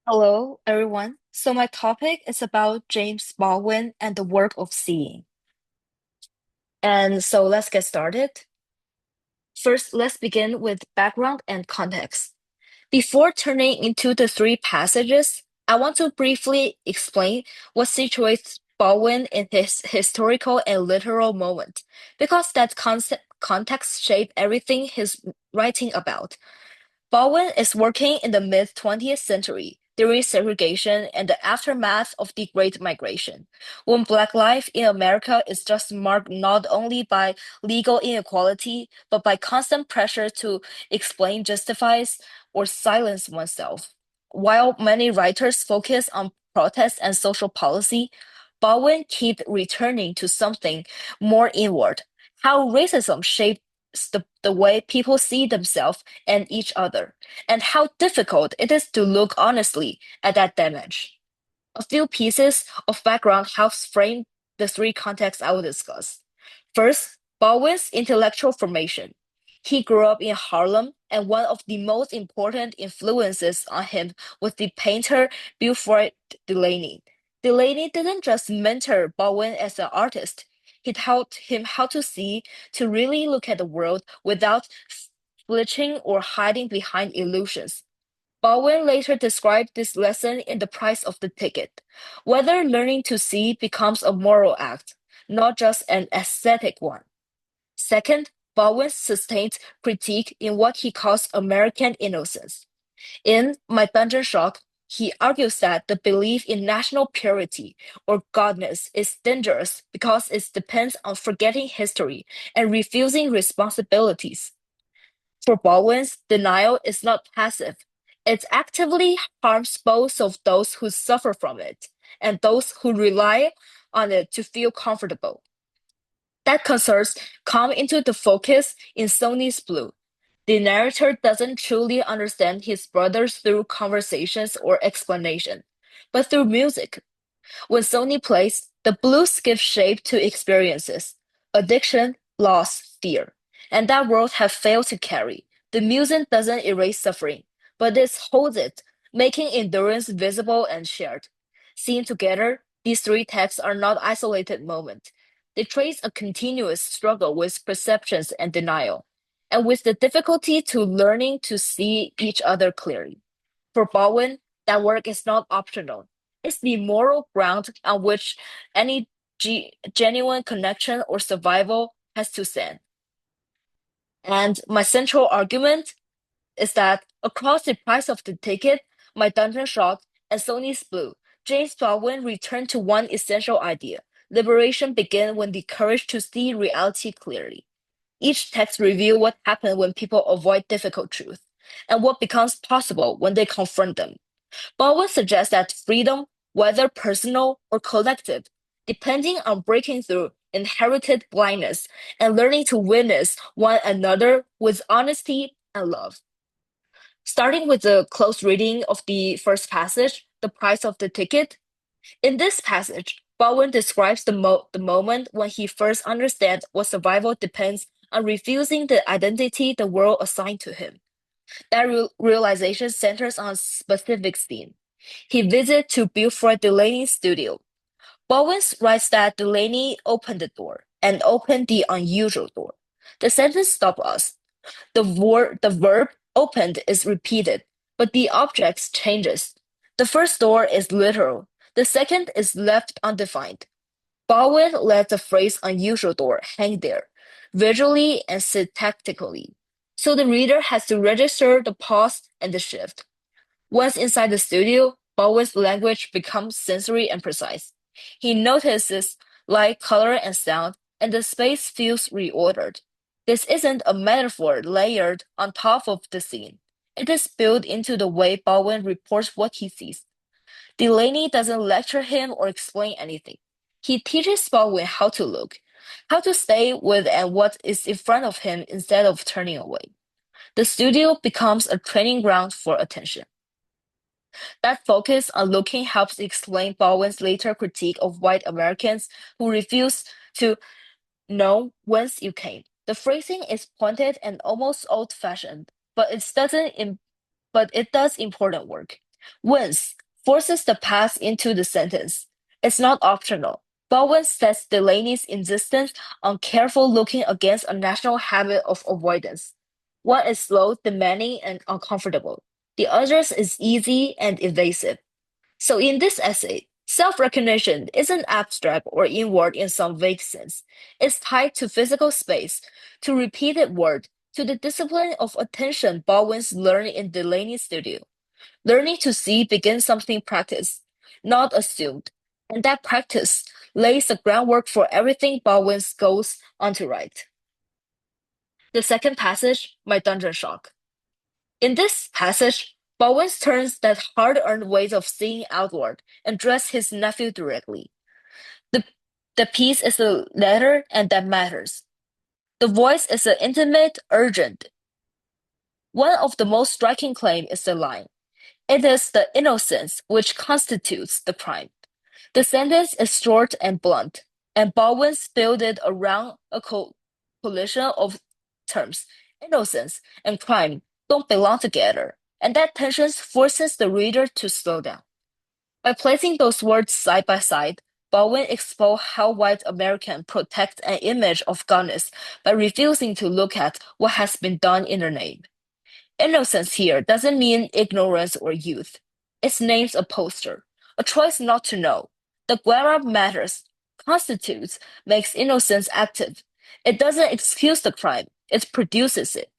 Hello, everyone. So my topic is about James Baldwin and the work of seeing. And so let's get started. First, let's begin with background and context. Before turning into the three passages, I want to briefly explain what situates Baldwin in his historical and literal moment, because that context shaped everything he's writing about. Baldwin is working in the mid 20th century during segregation and the aftermath of the Great Migration, when Black life in America is just marked not only by legal inequality, but by constant pressure to explain, justify, or silence oneself. While many writers focus on protest and social policy, Baldwin kept returning to something more inward, how racism shaped the way people see themselves and each other, and how difficult it is to look honestly at that damage. A few pieces of background helps frame the three contexts I will discuss. First, Baldwin's intellectual formation. He grew up in Harlem, and one of the most important influences on him was the painter Buford Delaney. Delaney didn't just mentor Baldwin as an artist, he taught him how to see, to really look at the world without flinching or hiding behind illusions. Baldwin later described this lesson in The Price of the Ticket, whether learning to see becomes a moral act, not just an aesthetic one. Second, Baldwin sustained critique in what he calls American innocence. In My Dungeon Shock, he argues that the belief in national purity or godness is dangerous because it depends on forgetting history and refusing responsibilities. For Baldwin's, denial is not passive. It actively harms both of those who suffer from it and those who rely on it to feel comfortable. That concerns come into the focus in Sonny's Blue. The narrator doesn't truly understand his brothers through conversations or explanation, but through music. When Sonny plays, the blues give shape to experiences, addiction, loss, fear, and that world have failed to carry. The music doesn't erase suffering, but it holds it, making endurance visible and shared. Seen together, these three texts are not isolated moments. They trace a continuous struggle with perceptions and denial, and with the difficulty to learning to see each other clearly. For Baldwin, that work is not optional. It's the moral ground on which any genuine connection or survival has to stand. And my central argument is that across the price of the ticket, my dungeon shot, and Sony's blue, James Baldwin returned to one essential idea. Liberation began when the courage to see reality clearly. Each text reveals what happens when people avoid difficult truth, and what becomes possible when they confront them. Baldwin suggests that freedom, whether personal or collective, depending on breaking through inherited blindness and learning to witness one another with honesty and love. Starting with the close reading of the first passage, The Price of the Ticket. In this passage, Baldwin describes the moment when he first understands what survival depends on refusing the identity the world assigned to him. That realization centers on a specific scene. He visits to Buford Delaney's studio. Baldwin writes that Delaney opened the door and opened the unusual door. The sentence stops us. The verb opened is repeated, but the object changes. The first door is literal. The second is left undefined. Baldwin let the phrase unusual door hang there, visually and syntactically. So the reader has to register the pause and the shift. Once inside the studio, Baldwin's language becomes sensory and precise. He notices light, color, and sound, and the space feels reordered. This isn't a metaphor layered on top of the scene. It is built into the way Baldwin reports what he sees. Delaney doesn't lecture him or explain anything. He teaches Baldwin how to look, how to stay with and what is in front of him instead of turning away. The studio becomes a training ground for attention. That focus on looking helps explain Baldwin's later critique of white Americans who refuse to know whence you came. The phrasing is pointed and almost old-fashioned, but it does important work. Wins forces the past into the sentence. It's not optional. Baldwin sets Delaney's insistence on careful looking against a natural habit of avoidance. One is slow, demanding, and uncomfortable. The other is easy and evasive. So in this essay, self-recognition isn't abstract or inward in some vague sense. It's tied to physical space, to repeated word, to the discipline of attention Baldwin's learned in Delaney's studio. Learning to see begins something practiced, not assumed, and that practice lays the groundwork for everything Baldwin goes on to write. The second passage, My Dungeon Shock. In this passage, Baldwin turns that hard-earned ways of seeing outward and address his nephew directly. The, the piece is a letter and that matters. The voice is intimate, urgent. One of the most striking claims is the line, "It is the innocence which constitutes the crime." The sentence is short and blunt, and Baldwin's built it around a collision of terms. Innocence and crime don't belong together, and that tension forces the reader to slow down. By placing those words side by side, Baldwin exposed how white Americans protect an image of goodness by refusing to look at what has been done in their name. Innocence here doesn't mean ignorance or youth. It names a poster, a choice not to know. The grammar matters. Constitutes makes innocence active. It doesn't excuse the crime, it produces it.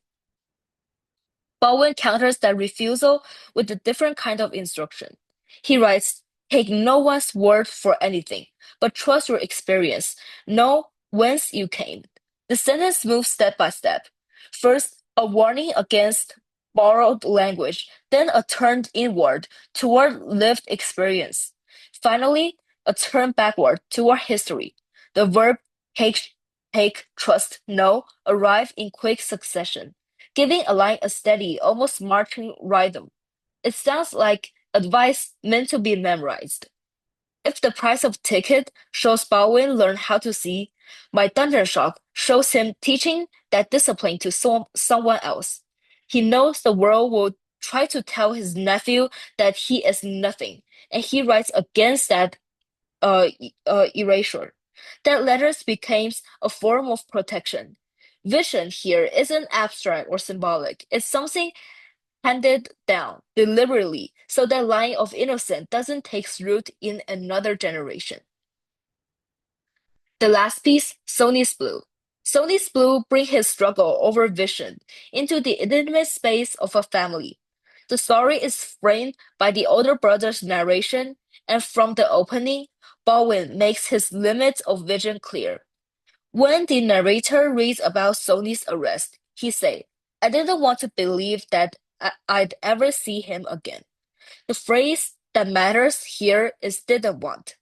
Baldwin counters that refusal with a different kind of instruction. He writes, "Take no one's word for anything, but trust your experience. Know whence you came." The sentence moves step by step. First, a warning against borrowed language, then a turn inward toward lived experience. Finally, a turn backward toward history. The verb take, trust, know arrive in quick succession, giving a line a steady, almost marching rhythm. It sounds like advice meant to be memorized. If the price of ticket shows Baldwin learn how to see, My Dungeon Shock shows him teaching that discipline to someone else. He knows the world will try to tell his nephew that he is nothing, and he writes against that erasure. That letters becomes a form of protection. Vision here isn't abstract or symbolic. It's something handed down deliberately so that line of innocence doesn't take root in another generation. The last piece, Sonny's Blue. Sonny's Blue brings his struggle over vision into the intimate space of a family. The story is framed by the older brother's narration, and from the opening, Baldwin makes his limits of vision clear. When the narrator reads about Sonny's arrest, he said, "I didn't want to believe that I'd ever see him again." The phrase that matters here is "didn't want."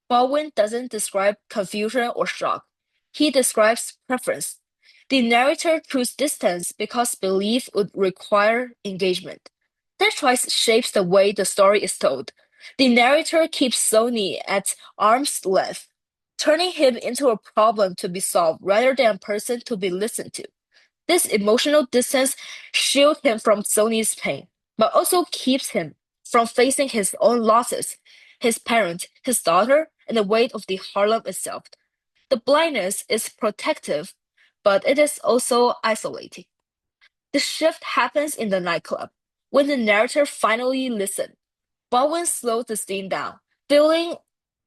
Baldwin doesn't describe confusion or shock. He describes preference. The narrator chose distance because belief would require engagement. That choice shapes the way the story is told. The narrator keeps Sonny at arm's length, turning him into a problem to be solved rather than a person to be listened to. This emotional distance shields him from Sonny's pain, but also keeps him from facing his own losses, his parent, his daughter, and the weight of the Harlem itself. The blindness is protective, but it is also isolating. The shift happens in the nightclub, when the narrator finally listens. Baldwin slows the scene down, filling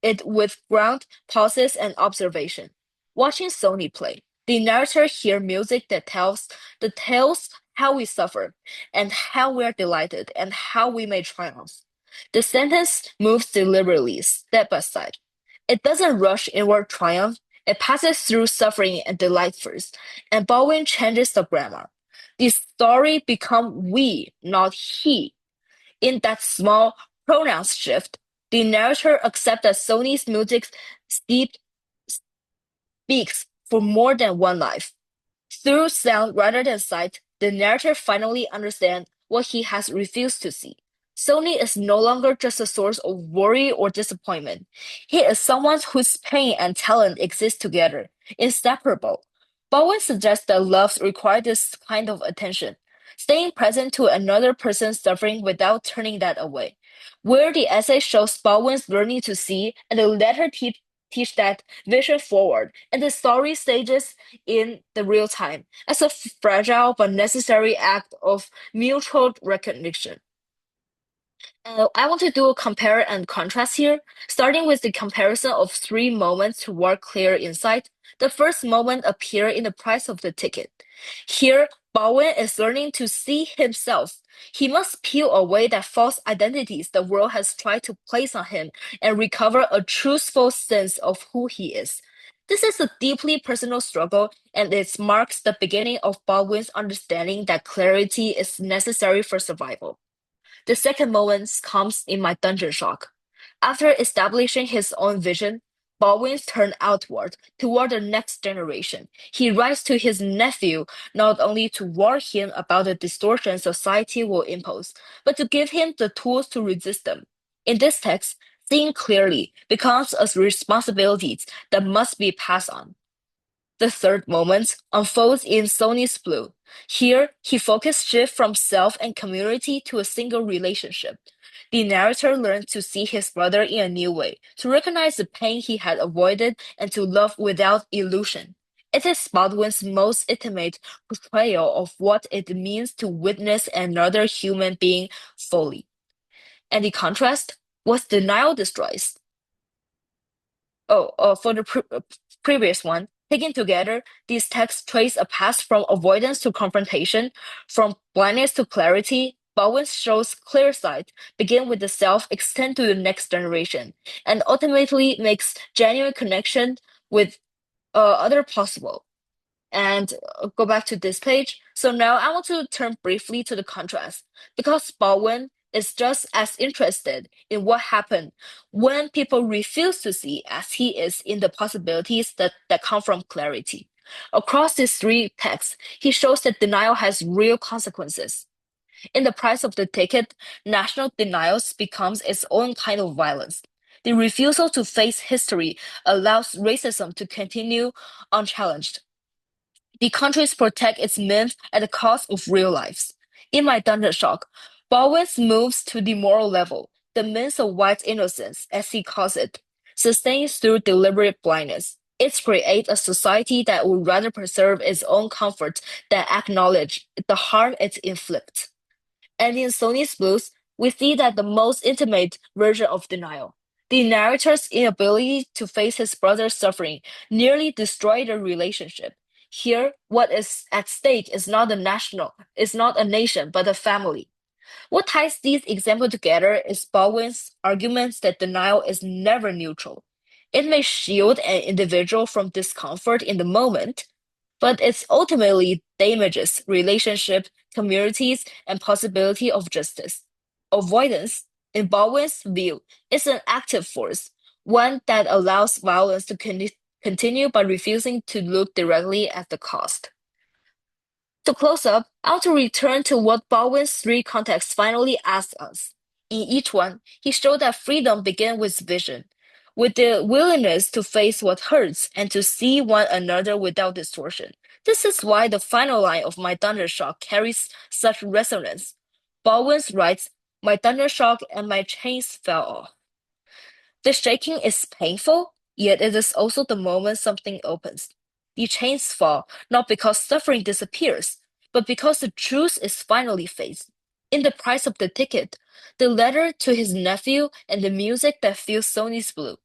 it with ground pauses and observation. Watching Sonny play, the narrator hears music that tells the tales how we suffer, and how we are delighted, and how we may triumph. The sentence moves deliberately, step by step. It doesn't rush inward triumph, it passes through suffering and delight first, and Baldwin changes the grammar. The story becomes we, not he. In that small pronouns shift, the narrator accepts that Sonny's music steep speaks for more than one life. Through sound rather than sight, the narrator finally understands what he has refused to see. Sonny is no longer just a source of worry or disappointment. He is someone whose pain and talent exist together, inseparable. Bowen suggests that love requires this kind of attention, staying present to another person's suffering without turning that away. Where the essay shows Baldwin's learning to see, and the letter teach that vision forward, and the story stages in the real time as a fragile but necessary act of mutual recognition. I want to do a compare and contrast here, starting with the comparison of three moments toward clear insight. The first moment appear in the price of the ticket. Here, Bowen is learning to see himself. He must peel away the false identities the world has tried to place on him and recover a truthful sense of who he is. This is a deeply personal struggle, and it marks the beginning of Baldwin's understanding that clarity is necessary for survival. The second moment comes in my dungeon shock. After establishing his own vision, Baldwin turned outward toward the next generation. He writes to his nephew not only to warn him about the distortions society will impose, but to give him the tools to resist them. In this text, seeing clearly becomes a responsibility that must be passed on. The third moment unfolds in Sonny's Blue. Here, he focus shift from self and community to a single relationship. The narrator learns to see his brother in a new way, to recognize the pain he had avoided, and to love without illusion. It is Baldwin's most intimate portrayal of what it means to witness another human being fully. And the contrast was denial destroys. For the previous one, taken together, these texts trace a path from avoidance to confrontation, from blindness to clarity. Bowen shows clear sight, begin with the self, extend to the next generation, and ultimately makes genuine connection with other possible. And go back to this page. So now I want to turn briefly to the contrast because Baldwin is just as interested in what happened when people refuse to see as he is in the possibilities that come from clarity. Across these three texts, he shows that denial has real consequences. In the price of the ticket, national denials becomes its own kind of violence. The refusal to face history allows racism to continue unchallenged. The countries protect its myth at the cost of real lives. In my Dungeon Shock, Baldwin moves to the moral level, the myth of white innocence, as he calls it, sustains through deliberate blindness. It creates a society that would rather preserve its own comfort than acknowledge the harm it inflicts. And in Sonny's Blues, we see that the most intimate version of denial. The narrator's inability to face his brother's suffering nearly destroyed the relationship. Here, what is at stake is not a nation, but a family. What ties these examples together is Baldwin's arguments that denial is never neutral. It may shield an individual from discomfort in the moment, but it ultimately damages relationship, communities, and possibility of justice. Avoidance, in Baldwin's view, is an active force, one that allows violence to continue by refusing to look directly at the cost. To close up, I want to return to what Baldwin's three contexts finally ask us. In each one, he showed that freedom begins with vision, with the willingness to face what hurts and to see one another without distortion. This is why the final line of my thunder shock carries such resonance. Baldwin writes, "My thunder shock and my chains fell off." The shaking is painful, yet it is also the moment something opens. The chains fall, not because suffering disappears, but because the truth is finally faced. In the price of the ticket, the letter to his nephew, and the music that fills Sonny's Blue.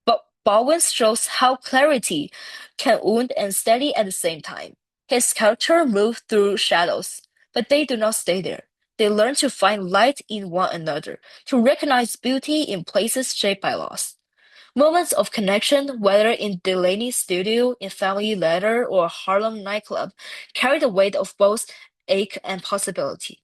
But Baldwin shows how clarity can wound and steady at the same time. His character moves through shadows, but they do not stay there. They learn to find light in one another, to recognize beauty in places shaped by loss. Moments of connection, whether in Delaney's studio, in Family Letter, or Harlem nightclub, carry the weight of both ache and possibility.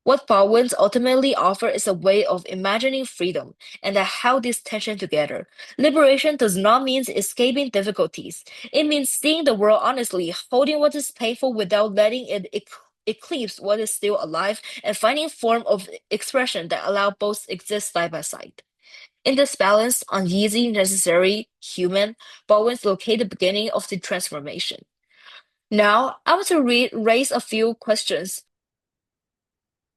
What Baldwin ultimately offers is a way of imagining freedom and that how these tension together. Liberation does not mean escaping difficulties. It means seeing the world honestly, holding what is painful without letting it eclipse what is still alive, and finding form of expression that allow both exist side by side. In this balance, uneasy, necessary, human, Baldwin located the beginning of the transformation. Now, I want to raise a few questions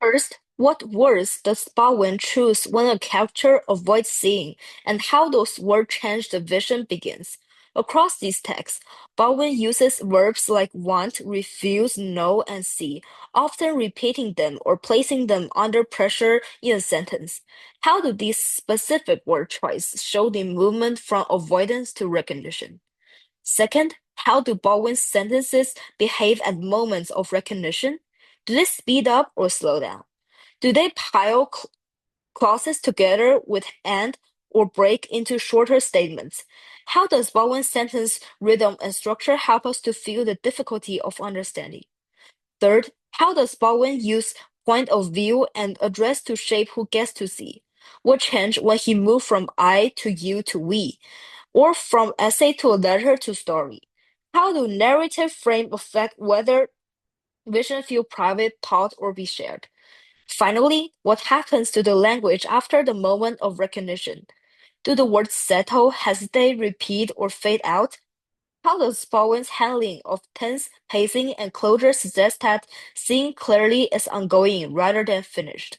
First, what words does Baldwin choose when a character avoids seeing, and how those words change the vision begins? Across these texts, Baldwin uses verbs like want, refuse, know, and see, often repeating them or placing them under pressure in a sentence. How do these specific word choices show the movement from avoidance to recognition? Second, how do Baldwin's sentences behave at moments of recognition? Do they speed up or slow down? Do they pile clauses together with and or break into shorter statements? How does Baldwin's sentence rhythm and structure help us to feel the difficulty of understanding? Third, how does Baldwin use point of view and address to shape who gets to see? What changed when he moved from I to you to we, or from essay to a letter to story? How do narrative frame affect whether vision feel private, taught, or be shared? Finally, what happens to the language after the moment of recognition? Do the words settle, hesitate, repeat, or fade out? How does Bowen's handling of tense, pacing, and closure suggest that seeing clearly is ongoing rather than finished?